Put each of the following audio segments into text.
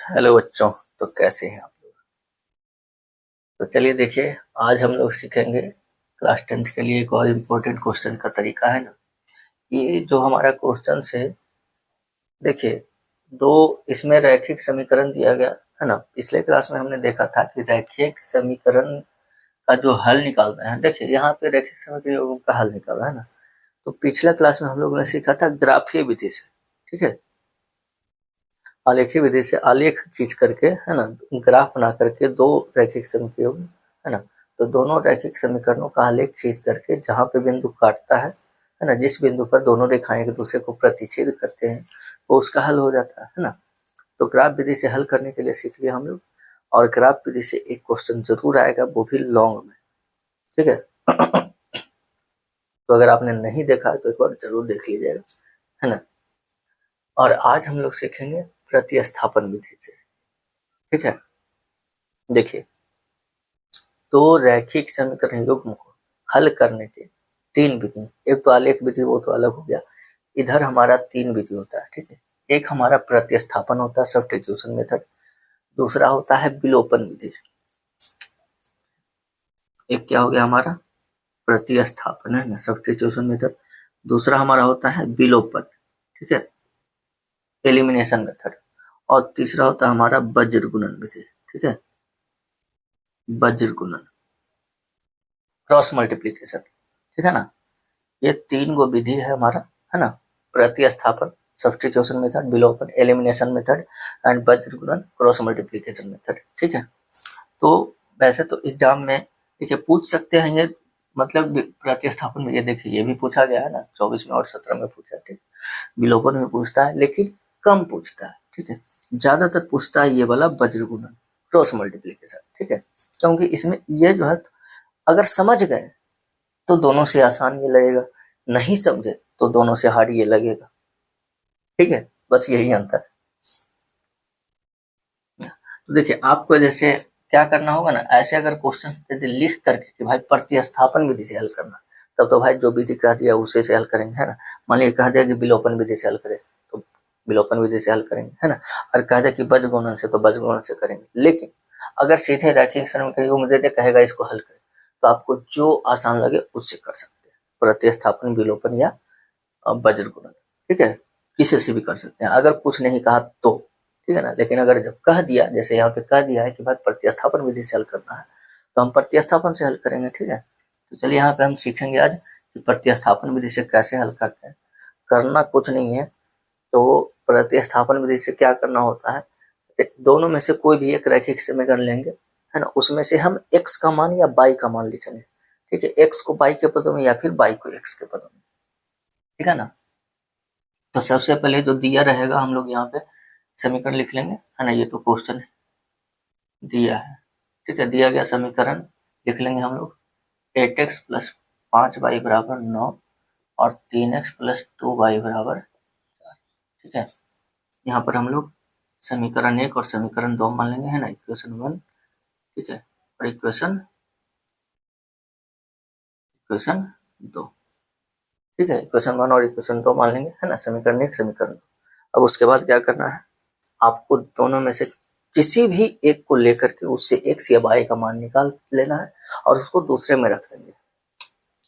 Hello बच्चों। तो कैसे हैं आप लोग? तो चलिए देखिए, आज हम लोग सीखेंगे क्लास 10th के लिए एक और इम्पोर्टेंट क्वेश्चन का तरीका है ना। ये जो हमारा क्वेश्चन है, देखिए, दो इसमें रैखिक समीकरण दिया गया है ना। पिछले क्लास में हमने देखा था कि रैखिक समीकरण का जो हल निकालना है, देखिए यहाँ पे रैखिक समीकरण का हल निकालना है ना। तो पिछला क्लास में हम लोगों ने सीखा था ग्राफीय विधि से, ठीक है। आलेखीय विधि से आलेख खींच करके, है ना, ग्राफ बना करके दो रैखिक समीकरण, है ना। तो दोनों रैखिक समीकरणों का आलेख खींच करके जहाँ पे बिंदु काटता है ना, जिस बिंदु पर दोनों रेखाएं एक दूसरे को प्रतिच्छेद करते हैं, वो उसका हल हो जाता है ना। तो ग्राफ विधि से हल करने के लिए सीख लिया हम लोग। और ग्राफ विधि से एक क्वेश्चन जरूर आएगा, वो भी लॉन्ग में, ठीक है। तो अगर आपने नहीं देखा है तो एक बार जरूर देख लीजिएगा, है ना। और आज हम लोग सीखेंगे प्रतिस्थापन विधि से, ठीक है। देखिए, दो रैखिक समीकरण युग्म को हल करने के तीन विधि, एक तो आलेख विधि, वो तो अलग हो गया। इधर हमारा तीन विधि होता है, ठीक है। एक हमारा प्रतिस्थापन होता है, सब्स्टिट्यूशन मेथड। दूसरा होता है विलोपन विधि। एक क्या हो गया हमारा प्रतिस्थापन, है ना, सब्स्टिट्यूशन मेथड। दूसरा हमारा होता है विलोपन, ठीक है, एलिमिनेशन मेथड। और तीसरा होता है हमारा वज्र गुणन विधि, ठीक है, वज्र गुणन, क्रॉस मल्टीप्लीकेशन, ठीक है ना। ये तीन गो विधि है हमारा, है ना। प्रतिस्थापन, सब्स्टिट्यूशन मेथड, विलोपन, एलिमिनेशन मेथड एंड वज्र गुणन, क्रॉस मल्टीप्लिकेशन मेथड, ठीक है। तो वैसे तो एग्जाम में देखिए पूछ सकते हैं ये, मतलब प्रतिस्थापन में ये देखिए ये भी पूछा गया है ना, 24 में और 17 में पूछा है, ठीक। विलोपन में पूछता है लेकिन कम पूछता है, ठीक है। ज्यादातर पूछता है ये वाला वज्र गुणन, क्रॉस मल्टीप्लिकेशन, ठीक है। क्योंकि इसमें ये जो है, अगर समझ गए तो दोनों से आसान ये लगेगा, नहीं समझे तो दोनों से हार्ड ये लगेगा, ठीक है। बस यही अंतर है। तो देखिए आपको जैसे क्या करना होगा ना, ऐसे अगर क्वेश्चन यदि लिख करके कि भाई प्रतिस्थापन विधि से हल करना, तब तो भाई जो विधि कह दिया उसे से हल करेंगे, है ना। मान लीजिए कह दिया कि विलोपन विधि से हल करें तो विलोपन विधि से हल करेंगे, है ना। और कह दिया कि वज्र गुणन से तो वज्र गुणन से करेंगे। लेकिन अगर सीधे रैखिक समीकरण दे दे कहेगा इसको हल करें, तो आपको जो आसान लगे उससे कर सकते हैं, प्रतिस्थापन, विलोपन या वज्र गुणन, ठीक है। किसी से भी कर सकते हैं अगर कुछ नहीं कहा तो, ठीक है ना। लेकिन अगर जब कह दिया, जैसे यहाँ पे कह दिया है कि भाई प्रतिस्थापन विधि से हल करना है, तो हम प्रतिस्थापन से हल करेंगे, ठीक है। तो चलिए यहाँ पे हम सीखेंगे आज कि प्रतिस्थापन विधि से कैसे हल करते हैं। करना कुछ नहीं है, तो प्रतिस्थापन विधि से क्या करना होता है, दोनों में से कोई भी एक रैखिक समीकरण लेंगे, है ना। उसमें से हम x का मान या y का मान लिखेंगे, ठीक है। x को y के पदों में या फिर y को x के पदों में, ठीक है ना। तो सबसे पहले जो दिया रहेगा हम लोग यहाँ पे समीकरण लिख लेंगे, है ना। ये तो क्वेश्चन दिया है, ठीक है। दिया गया समीकरण लिख लेंगे हम लोग, 8x प्लस 5y बराबर 9 और 3x प्लस 2y बराबर 4, ठीक है। यहाँ पर हम लोग समीकरण 1 और समीकरण 2 मान लेंगे, है ना, इक्वेशन 1, ठीक है, और इक्वेशन इक्वेशन 2, ठीक है। इक्वेशन 1 और इक्वेशन 2 मान लेंगे, है ना, समीकरण 1 समीकरण 2। अब उसके बाद क्या करना है, आपको दोनों में से किसी भी एक को लेकर के उससे x या y का मान निकाल लेना है और उसको दूसरे में रख देंगे,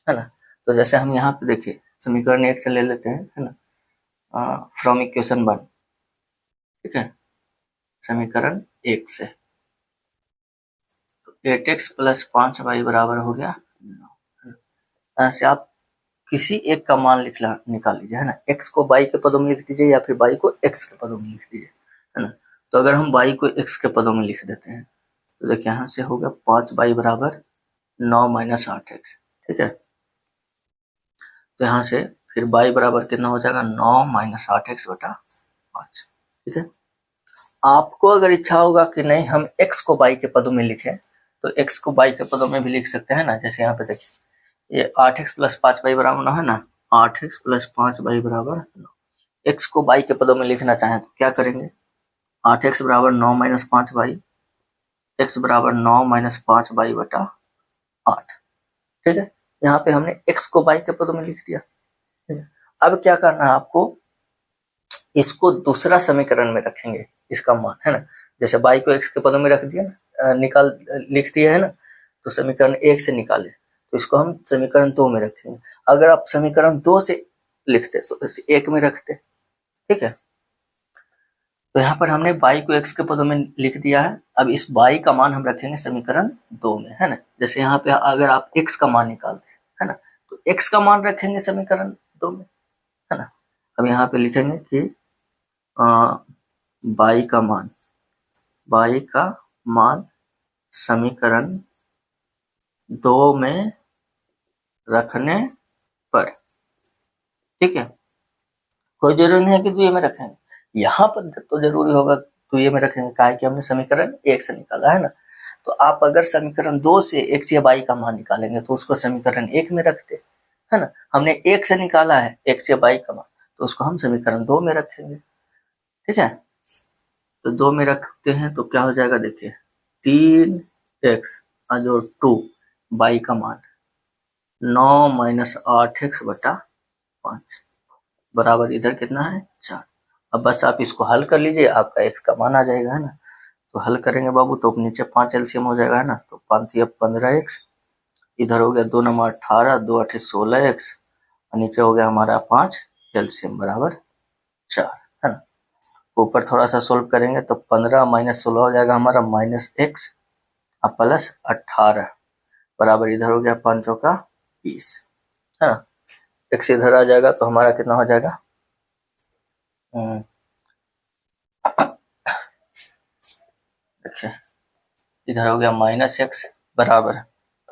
है ना। तो जैसे हम यहाँ पे देखिए समीकरण 1 से ले लेते हैं, है ना, फ्रॉम इक्वेशन 1, ठीक है, समीकरण 1 से। तो 8x प्लस 5y बराबर हो गया 9। ऐसे आप किसी एक का मान निकाल लीजिए, है ना। x को y के पदों में लिख दीजिए या फिर y को x के पदों में लिख दीजिए, है ना। तो अगर हम y को x के पदों में लिख देते हैं तो देखिए यहाँ से होगा 5y बराबर 9 माइनस 8x, ठीक है। तो यहाँ से फिर y बराबर कितना हो जाएगा, 9 माइनस 8x बटा 5, ठीक है। आपको अगर इच्छा होगा कि नहीं हम x को y के पदों में लिखें, तो x को y के पदों में भी लिख सकते हैं ना। जैसे यहाँ पे देखिए ये 8x प्लस 5y बराबर 9 है ना, 8x प्लस 5y बराबर 9। x को y के पदों में लिखना चाहें तो क्या करेंगे, 8x बराबर 9 माइनस 5y, x बराबर 9 माइनस 5y बटा 8, ठीक है। यहाँ पे हमने x को y के पदों में लिख दिया, ठीक है। अब क्या करना है आपको, इसको दूसरा समीकरण में रखेंगे, इसका मान, है ना। जैसे y को x के पदों में रख दिया ना, लिख दिया है ना, तो समीकरण 1 से निकाले तो इसको हम समीकरण 2 में रखेंगे। अगर आप समीकरण 2 से लिखते तो इसे 1 में रखते, ठीक है। तो यहाँ पर हमने y को x के पदों में लिख दिया है। अब इस y का मान हम रखेंगे समीकरण 2 में, है ना। जैसे यहाँ पे अगर आप x का मान निकालते हैं, है ना, तो x का मान रखेंगे समीकरण 2 में, है ना। अब यहाँ पे लिखेंगे कि y का मान समीकरण 2 में रखने पर, ठीक है। कोई जरूरी नहीं है कि 2 में रखेंगे, यहाँ पर तो जरूरी होगा 2 में रखेंगे, काहे कि हमने समीकरण 1 से निकाला है ना। तो आप अगर समीकरण 2 से x या y का मान निकालेंगे तो उसको समीकरण 1 में रखते, है ना। हमने 1 से निकाला है x या y का मान, तो उसको हम समीकरण 2 में रखेंगे, ठीक है। तो 2 में रखते हैं तो क्या हो जाएगा, देखिए 3x जो 2 y का मान 9 - 8x बटा 5 बराबर इधर कितना है 4। अब बस आप इसको हल कर लीजिए, आपका x का मान आ जाएगा, है ना। तो हल करेंगे बाबू तो नीचे 5 एलसीएम हो जाएगा, है ना। तो 5 × 15x, इधर हो गया 2 × 9 = 18, 2 × 8 = 16x, और नीचे हो गया हमारा 5 एलसीएम बराबर 4, है ना। ऊपर थोड़ा सा सोल्व करेंगे तो 15 - 16 हो जाएगा हमारा -x और प्लस 18 बराबर इधर हो गया 5 का 20, है ना। x इधर आ जाएगा तो हमारा कितना हो जाएगा, देखिए इधर हो गया -x बराबर,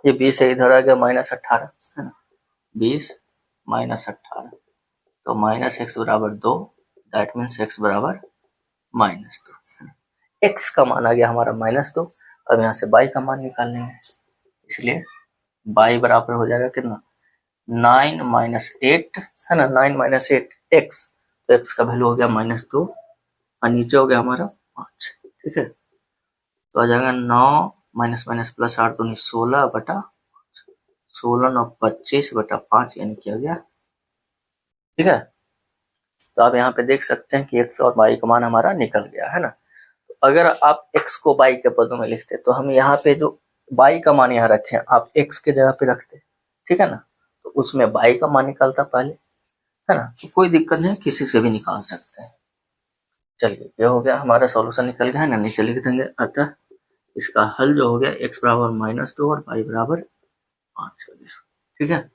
ये 20 है, इधर आ गया -18, है ना। 20 - 18 तो -x बराबर 2, दैट मीन्स x बराबर -2। x का मान आ गया हमारा -2। अब यहाँ से y का मान निकाल लेंगे, इसलिए y बराबर हो जाएगा कितना 9 - 8, है ना। 9 - 8 x, तो x का वैल्यू हो गया -2 और नीचे हो गया हमारा 5, ठीक है। तो आ जाएगा 9 - +8 तो 16 बटा 16 9 25 बटा 5, यानी कि आ गया, ठीक है। तो आप यहाँ पे देख सकते हैं कि x और y का मान हमारा निकल गया, है ना। तो अगर आप x को y के पदों में लिखते तो हम यहाँ पे जो y का मान यहाँ रखे आप x के जगह पे रखते, ठीक है ना। तो उसमें y का मान निकालता पहले, है ना। तो कोई दिक्कत नहीं, किसी से भी निकाल सकते हैं। चलिए ये हो गया हमारा सॉल्यूशन निकल गया, है ना। नीचे लिख देंगे, अतः इसका हल जो हो गया x बराबर -2 और y बराबर 5 हो गया, ठीक है।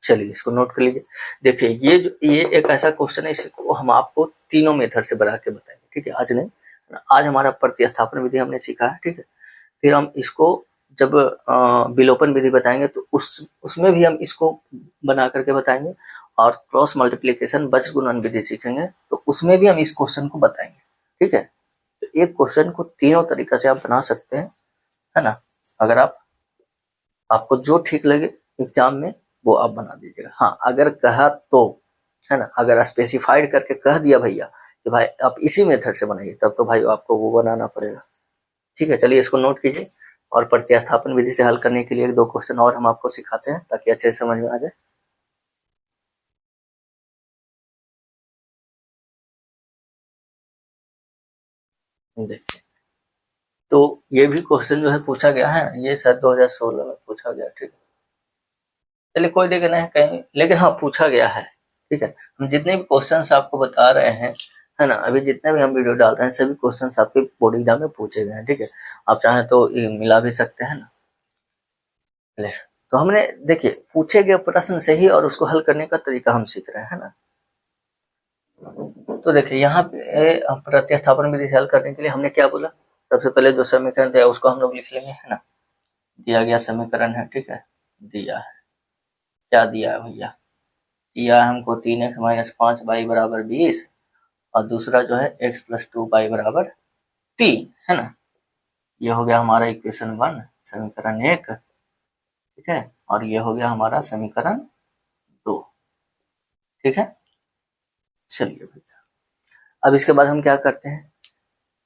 चलिए इसको नोट कर लीजिए। देखिए ये एक ऐसा क्वेश्चन है, इसको हम आपको तीनों मेथड से बना के बताएंगे, ठीक है। आज नहीं, आज हमारा प्रतिस्थापन विधि हमने सीखा है, ठीक है। फिर हम इसको जब विलोपन विधि बताएंगे तो उसमें भी हम इसको बना करके बताएंगे, और क्रॉस मल्टीप्लीकेशन बच गुणन विधि सीखेंगे तो उसमें भी हम इस क्वेश्चन को बताएंगे, ठीक है। तो एक क्वेश्चन को तीनों तरीका से आप बना सकते हैं, है ना। अगर आपको जो ठीक लगे एग्जाम में वो आप बना दीजिएगा। हाँ, अगर कहा तो, है ना, अगर स्पेसिफाइड करके कह दिया भैया कि भाई आप इसी मेथड से बनाइए, तब तो भाई आपको वो बनाना पड़ेगा, ठीक है। चलिए इसको नोट कीजिए, और प्रतिस्थापन विधि से हल करने के लिए 2 क्वेश्चन और हम आपको सिखाते हैं ताकि अच्छे से समझ में आ जाए। देखिए, तो ये भी क्वेश्चन जो है पूछा गया है, ये शायद 2016 में पूछा गया, ठीक है। चलिए कोई दिक्कत नहीं कहीं, लेकिन हाँ पूछा गया है, ठीक है। हम जितने भी क्वेश्चंस आपको बता रहे हैं, है ना, अभी जितने भी हम वीडियो डाल रहे हैं सभी क्वेश्चंस आपके बोर्ड एग्जाम में पूछे गए हैं, ठीक है। आप चाहें तो मिला भी सकते हैं ना। ले, तो हमने देखिए पूछे गए प्रश्न से ही और उसको हल करने का तरीका हम सीख रहे हैं ना। तो देखिए यहाँ पे प्रतिस्थापन विधि से हल करने के लिए हमने क्या बोला, सबसे पहले जो समीकरण दिया उसको हम लोग लिख लेंगे, है ना। दिया गया समीकरण है, ठीक है। दिया है, क्या दिया है भैया, दिया है हमको 3x - 5y बराबर 20, और दूसरा जो है x + 2y बराबर 3, है ना। ये हो गया हमारा इक्वेशन 1, समीकरण 1, ठीक है। और ये हो गया हमारा समीकरण 2, ठीक है। चलिए भैया, अब इसके बाद हम क्या करते हैं,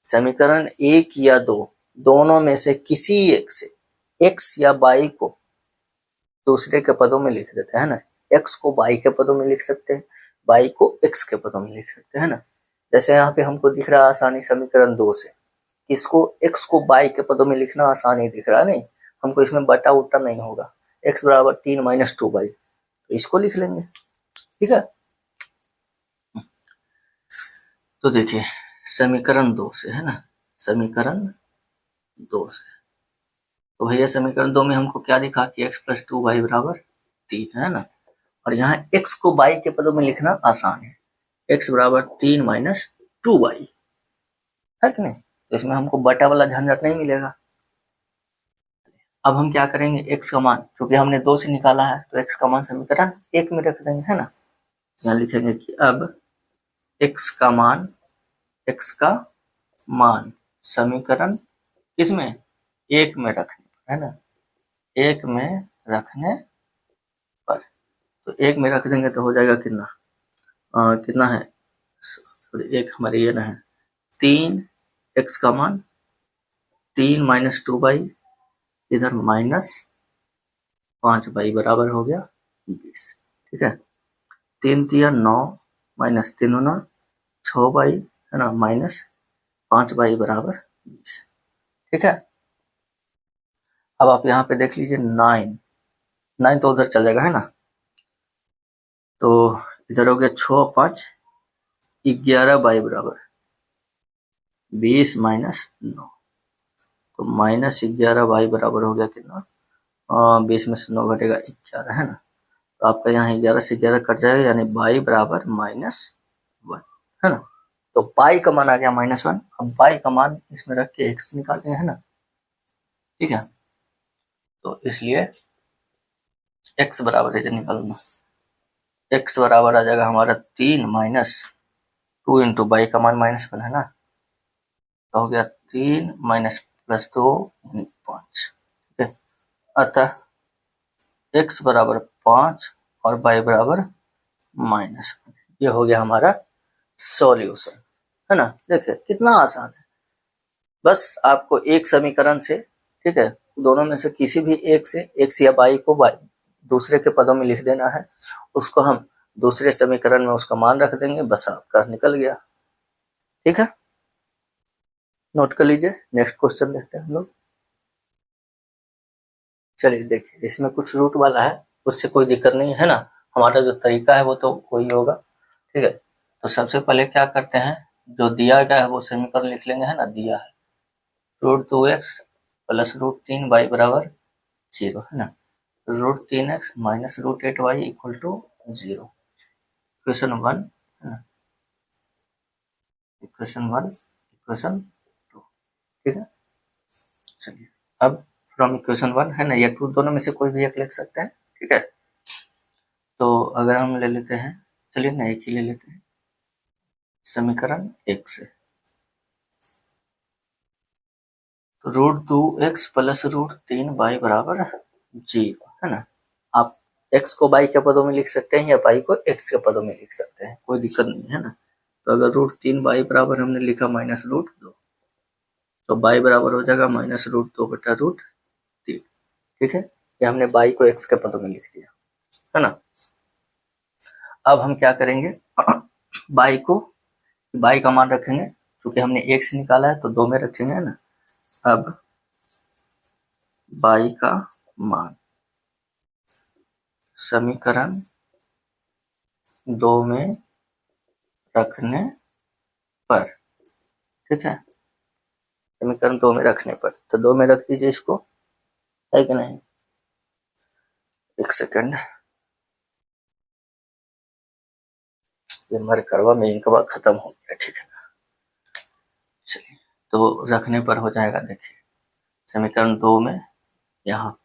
समीकरण 1 या 2 दोनों में से किसी एक से x या y को दूसरे के पदों में लिख देते हैं ना। x को y के पदों में लिख सकते हैं, y को x के पदों में लिख सकते हैं ना। जैसे यहाँ पे हमको दिख रहा है आसानी समीकरण 2 से, इसको x को y के पदों में लिखना आसानी दिख रहा है, नहीं हमको इसमें बटा उटा नहीं होगा, x बराबर 3 माइनस 2y, तो इसको लिख लेंगे। ठीक है, तो देखिए समीकरण 2 से है ना, समीकरण 2 से, तो भैया समीकरण 2 में हमको क्या दिखा कि x प्लस 2y बराबर 3 है ना, और यहाँ x को y के पदों में लिखना आसान है, x बराबर 3 माइनस 2y है कि नहीं, तो इसमें हमको बटा वाला झंझट नहीं मिलेगा। अब हम क्या करेंगे, x का मान क्योंकि हमने 2 से निकाला है तो x का मान समीकरण 1 में रख देंगे है ना, यहाँ लिखेंगे कि अब x का मान समीकरण किसमें 1 में रखने पर है ना, 1 में रखने पर, तो 1 में रख देंगे तो हो जाएगा कितना, कितना है, एक हमारे ये ना है 3, x का मान 3 माइनस 2y, इधर माइनस 5y बराबर हो गया 20। ठीक है, 3 तिया 9 माइनस 3 9 6y है ना, माइनस 5y बराबर 20। ठीक है, अब आप यहाँ पे देख लीजिए 9 तो उधर चल जाएगा है ना, तो इधर हो गया 6 5 11y बराबर 20 माइनस 9, तो माइनस 11y बराबर हो गया कितना, 20 में से 9 घटेगा 11 है ना, तो आपका यहाँ 11 से 11 कट जाएगा, यानी y बराबर -1 है ना, तो y का मान आ गया -1। अब y का मान इसमें रख के x निकालते हैं है ना। ठीक है, तो इसलिए x बराबर इधर निकालना, x बराबर आ जाएगा हमारा 3 माइनस 2 इंटू बाई का मान -1 है ना, तो हो गया 3 माइनस प्लस 2 5। ठीक है, अतः x बराबर 5 और y बराबर -1, ये हो गया हमारा सॉल्यूशन है ना। देखिए कितना आसान है, बस आपको एक समीकरण से, ठीक है, दोनों में से किसी भी एक से x या y को दूसरे के पदों में लिख देना है, उसको हम दूसरे समीकरण में उसका मान रख देंगे, बस आपका निकल गया। ठीक है, नोट कर लीजिए, नेक्स्ट क्वेश्चन देखते हैं हम लोग। चलिए देखिए, इसमें कुछ रूट वाला है, उससे कोई दिक्कत नहीं है ना, हमारा जो तरीका है वो तो वही होगा। ठीक है, तो सबसे पहले क्या करते हैं, जो दिया गया है वो समीकरण लिख लेंगे है ना, दिया है √2x प्लस √3y बराबर 0 है ना, √3x minus √8y equal to 0, equation 1 है ना, इक्वेशन 1 इक्वेशन 2। ठीक है, चलिए अब फ्रॉम इक्वेशन 1 है ना, या 2 दोनों में से कोई भी एक लिख सकते हैं। ठीक है, तो अगर हम ले लेते हैं, चलिए ना एक ही ले लेते हैं, समीकरण 1 से, तो √2x प्लस √3y बराबर 0 है ना। आप x को y के पदों में लिख सकते हैं या y को x के पदों में लिख सकते हैं, कोई दिक्कत नहीं है ना। तो अगर √3y बराबर हमने लिखा -√2, तो y बराबर हो जाएगा -√2 बटा √3। ठीक है, ये हमने y को x के पदों में लिख दिया है ना। अब हम क्या करेंगे, y का मान रखेंगे, क्योंकि हमने 1 से निकाला है तो 2 में रखेंगे है ना। अब y का मान समीकरण 2 में रखने पर, ठीक है, समीकरण 2 में रखने पर, तो 2 में रख दीजिए इसको, है कि नहीं। एक सेकंड, ये मरकरवा में इंकवा खत्म हो गया। ठीक है ना, चलिए तो रखने पर हो जाएगा, देखिए समीकरण 2 में यहाँ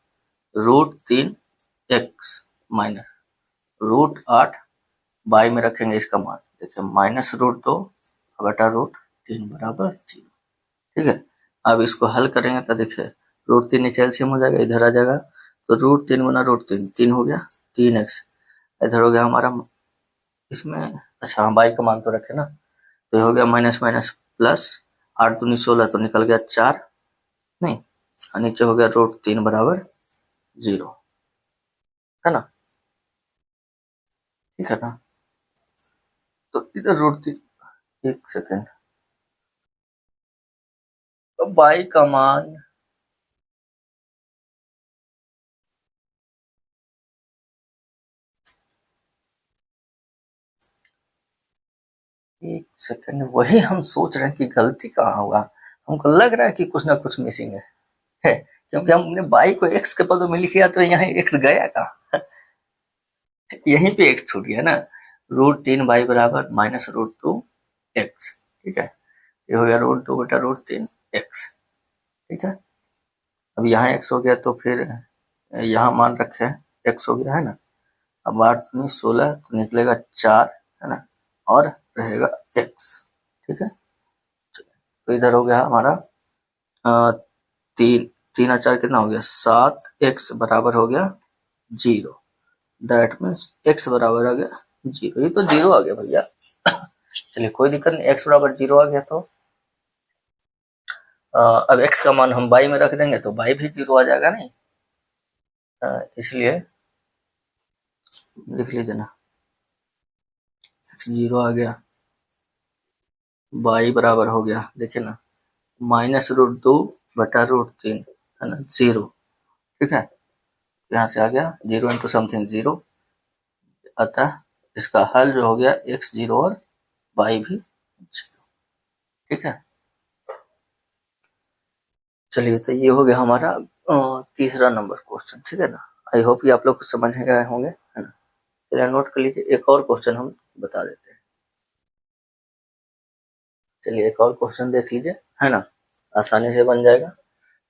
√3x माइनस √8 y में रखेंगे इसका मान, देखिए -√2 बटा √3 बराबर 0। ठीक है, अब इसको हल करेंगे तो देखिए √3 नीचे एलसीएम हो जाएगा, इधर आ जाएगा, तो √3 गुना √3 3 हो गया, 3x इधर हो गया हमारा, इसमें अच्छा हम y का मान तो रखे ना, तो ये हो गया माइनस माइनस प्लस, 8 दूनी 16 तो निकल गया 4, नहीं और नीचे हो गया √3 बराबर 0 है ना। ठीक है ना, तो इधर √3 एक सेकेंड, बाई का मान एक सेकेंड, वही हम सोच रहे हैं कि गलती कहाँ होगा। हमको लग रहा है कि कुछ ना कुछ मिसिंग है, क्योंकि हमने बाई को एक्स के पदों में लिखा तो यहाँ एक्स गया कहाँ, यहीं पे एक्स छूट गया ना। √3 बराबर -√2 एक्स, ठीक है, ये हो गया √2 बटा √3 एक्स, ठीक है। अब यहाँ एक्स हो गया तो फिर यहाँ मान रखे हैं एक्स हो गया है ना। अब 8 में 16 तो निकलेगा 4 है ना, और रहेगा एक्स, ठीक है। तो इधर हो गया हमारा 3 और 4 कितना हो गया 7, एक्स बराबर हो गया 0। दैट मीन्स एक्स बराबर आ गया 0, ये तो 0 आ गया भैया। चलिए कोई दिक्कत नहीं, एक्स बराबर 0 आ गया तो अब एक्स का मान हम बाई में रख देंगे तो बाई भी 0 आ जाएगा नहीं, इसलिए लिख लीजिए ना, एक्स 0 आ गया, बाई बराबर हो गया, देखिए ना, -√2 बटा √3 है ना 0, ठीक है। यहाँ से आ गया 0 इंटू समथिंग 0, अतः इसका हल जो हो गया एक्स 0 और बाई भी 0, ठीक है। चलिए तो ये हो गया हमारा तीसरा नंबर क्वेश्चन, ठीक है ना। आई होप ये आप लोग कुछ समझ गए होंगे, है ना। चलिए नोट कर लीजिए, एक और क्वेश्चन हम बता देते हैं। चलिए एक और क्वेश्चन देख लीजिए, है ना, आसानी से बन जाएगा।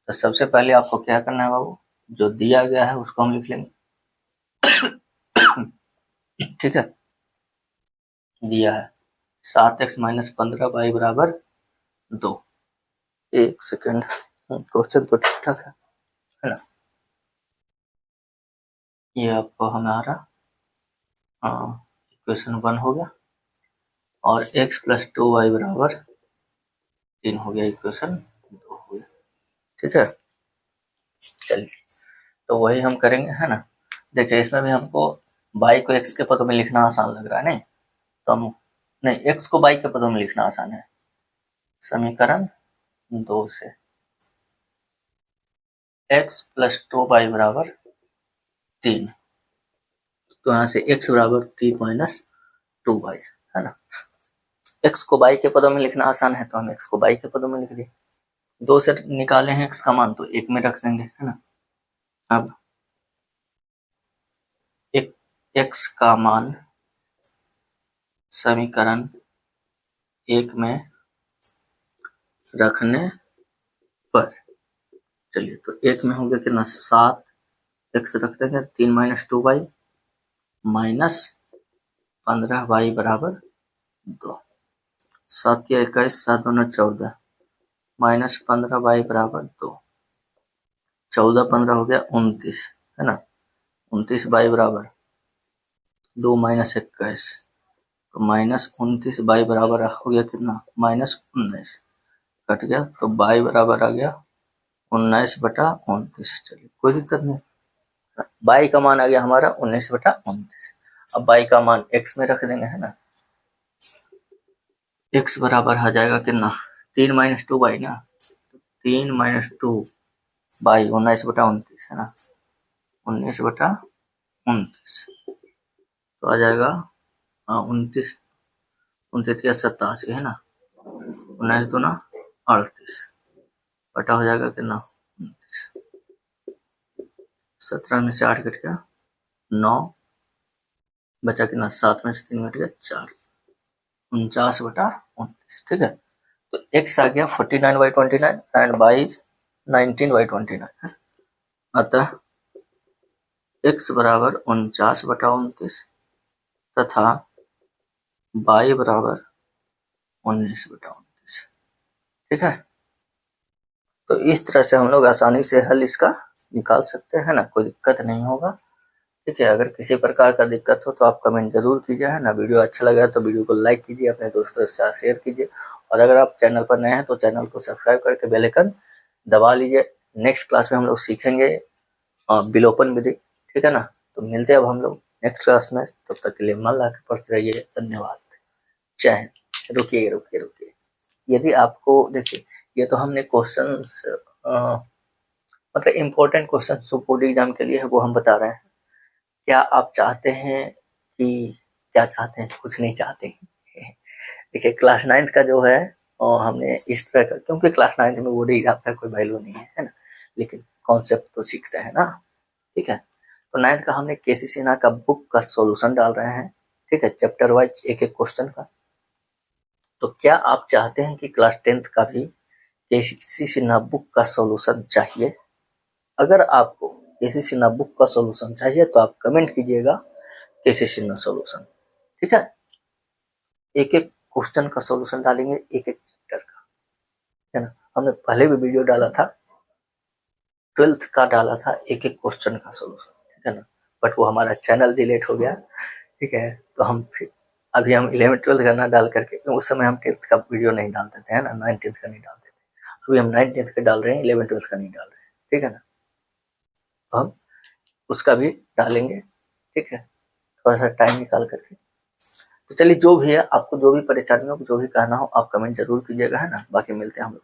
तो सबसे पहले आपको क्या करना है बाबू, जो दिया गया है उसको हम लिख लेंगे, ठीक है। दिया है 7x - 15 बाई बराबर 2। एक सेकेंड, क्वेश्चन तो ठीक ठाक है ना। ये आपको हमारा इक्वेशन 1 हो गया, और x + 2y बराबर 3 हो गया, इक्वेशन 2 हो गया, ठीक है। चलिए तो वही हम करेंगे, है ना। देखिए इसमें भी हमको बाई को x के पदों में लिखना आसान लग रहा है, नहीं तो हम नहीं, x को बाई के पदों में लिखना आसान है। समीकरण 2 से x + 2y बराबर 3, तो यहाँ से x बराबर 3 - 2y, है ना। x को बाई के पदों में लिखना आसान है तो हम x को बाई के पदों में लिख दिए। 2 से निकाले हैं x का मान तो 1 में रख देंगे, है ना। अब x का मान समीकरण 1 में रखने पर, चलिए तो 1 में हो गया कितना 7, x रख देंगे 3 - 2y -15y बराबर 2। 7 या 21, 7 दूना 14, -15y बराबर 2, 14 15 हो गया 29, है ना। 29y बराबर 2 - 21, तो -29y बराबर हो गया कितना -19, कट गया तो y बराबर आ गया 19/29। चलिए कोई दिक्कत नहीं, y का मान आ गया हमारा 19/29। अब y का मान x में रख देंगे, है ना। x बराबर आ जाएगा कितना 3 - 2y ना, 3 - 2y 19/29, है ना, 19/29 तो आ जाएगा 29, 29 या 87, है ना, 19 दूना 38, बटा हो जाएगा कितना 29, 17 में से 8 कट गया 9, बचा कितना 7 में से 3 कट गया 4, 49/29, ठीक है। तो x आ गया 49/29 एंड y 19/29 है। अतः x बराबर 49/29 तथा y बराबर 19/29, ठीक है। तो इस तरह से हम लोग आसानी से हल इसका निकाल सकते हैं ना, कोई दिक्कत नहीं होगा, ठीक है। अगर किसी प्रकार का दिक्कत हो तो आप कमेंट जरूर कीजिए, है ना। वीडियो अच्छा लगा तो वीडियो को लाइक कीजिए, अपने दोस्तों के साथ शेयर कीजिए, और अगर आप चैनल पर नए हैं तो चैनल को सब्सक्राइब करके बेल आइकन दबा लीजिए। नेक्स्ट क्लास में हम लोग सीखेंगे विलोपन विधि, ठीक है ना। तो मिलते हैं अब हम लोग नेक्स्ट क्लास में, तब तक के लिए मन लगा के पढ़ते रहिए। धन्यवाद, जय हिंद। रुकिए रुकिए रुकिए, यदि आपको देखिए, ये तो हमने क्वेश्चंस मतलब इम्पोर्टेंट क्वेश्चन जो बोर्ड एग्जाम के लिए है वो हम बता रहे हैं। क्या आप चाहते हैं कि क्या चाहते हैं? कुछ नहीं चाहते हैं। देखिए क्लास 9th का जो है और हमने इस तरह का, क्योंकि क्लास 9th में बोर्ड एग्जाम का कोई वैल्यू नहीं है ना, लेकिन कॉन्सेप्ट तो सीखते हैं ना, ठीक है। तो 9th का हमने केसी सिन्हा का बुक का सॉल्यूशन डाल रहे हैं, ठीक है, चैप्टर वाइज एक एक क्वेश्चन का। तो क्या आप चाहते हैं कि क्लास 10th का भी केसी सिन्हा बुक का सॉल्यूशन चाहिए? अगर आपको केसी सिन्हा बुक का सॉल्यूशन चाहिए तो आप कमेंट कीजिएगा केसी सिन्हा सॉल्यूशन, ठीक है। एक एक क्वेश्चन का सॉल्यूशन डालेंगे, एक एक चैप्टर का, है ना। हमने पहले भी वीडियो डाला था, 12th का डाला था एक एक क्वेश्चन का सॉल्यूशन, ठीक है ना, बट वो हमारा चैनल डिलीट हो गया, ठीक है। तो हम फिर अभी हम 11th 12th का ना डाल करके, उस समय हम 10th का वीडियो नहीं डालते थे, है ना, 9th 10th का नहीं डालते थे। अभी हम 9th 10th का डाल रहे हैं, 11th 12th का नहीं डाल रहे हैं, ठीक है ना। तो हम उसका भी डालेंगे, ठीक है, थोड़ा सा टाइम निकाल करके। तो चलिए, जो भी है, आपको जो भी परेशानी हो, जो भी कहना हो, आप कमेंट जरूर कीजिएगा, है ना। बाकी मिलते हैं हम लोग।